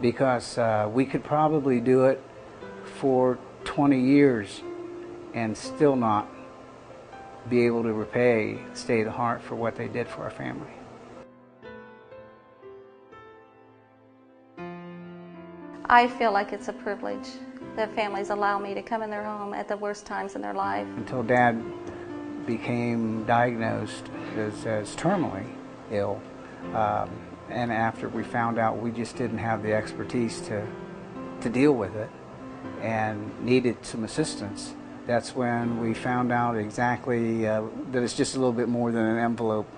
because we could probably do it for 20 years and still not be able to repay Stay the Heart for what they did for our family. I feel like it's a privilege that families allow me to come in their home at the worst times in their life. Until Dad became diagnosed as terminally ill, and after we found out we just didn't have the expertise to deal with it and needed some assistance, that's when we found out exactly that it's just a little bit more than an envelope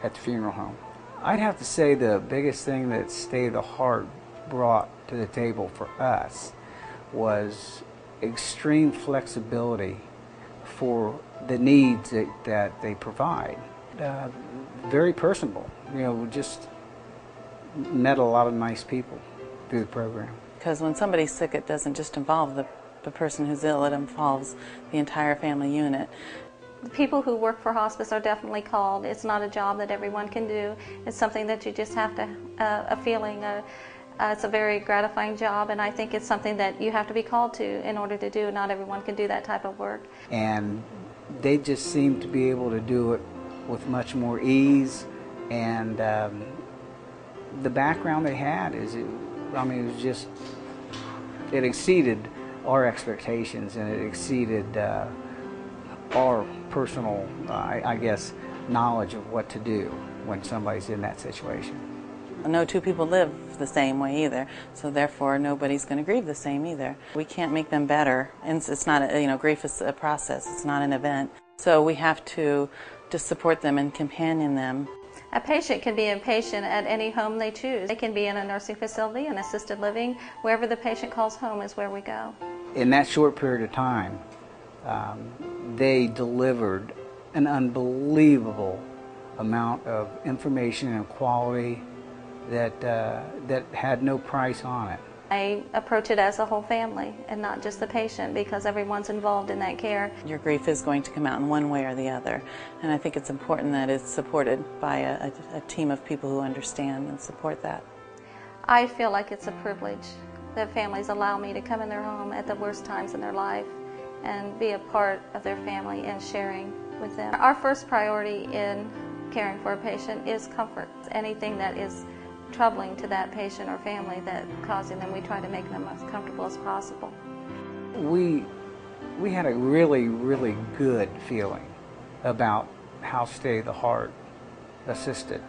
at the funeral home. I'd have to say the biggest thing that Stay the Heart brought to the table for us was extreme flexibility for the needs that they provide. Very personable, just met a lot of nice people through the program. Because when somebody's sick, it doesn't just involve the person who's ill, it involves the entire family unit. The people who work for hospice are definitely called. It's not a job that everyone can do. It's something that you just have to, a feeling, it's a very gratifying job, and I think it's something that you have to be called to in order to do. Not everyone can do that type of work. And they just seem to be able to do it with much more ease, and the background they had it exceeded our expectations, and it exceeded our personal, I guess, knowledge of what to do when somebody's in that situation. No two people live the same way either, so therefore nobody's going to grieve the same either. We can't make them better, and it's not, grief is a process, it's not an event. So we have to just support them and companion them. A patient can be a patient at any home they choose. They can be in a nursing facility, an assisted living, wherever the patient calls home is where we go. In that short period of time, they delivered an unbelievable amount of information and quality that had no price on it. I approach it as a whole family and not just the patient, because everyone's involved in that care. Your grief is going to come out in one way or the other, and I think it's important that it's supported by a team of people who understand and support that. I feel like it's a privilege that families allow me to come in their home at the worst times in their life and be a part of their family and sharing with them. Our first priority in caring for a patient is comfort. Anything that is troubling to that patient or family that causing them, we try to make them as comfortable as possible. We had a really, really good feeling about how Stay the Heart assisted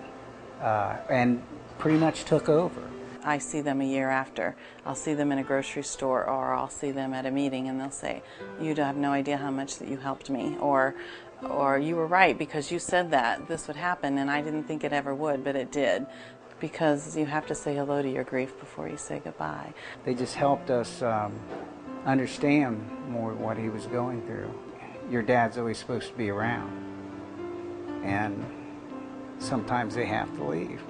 and pretty much took over. I see them a year after. I'll see them in a grocery store, or I'll see them at a meeting, and they'll say, "You have no idea how much that you helped me," or "You were right because you said that this would happen and I didn't think it ever would, but it did." Because you have to say hello to your grief before you say goodbye. They just helped us understand more what he was going through. Your dad's always supposed to be around, and sometimes they have to leave.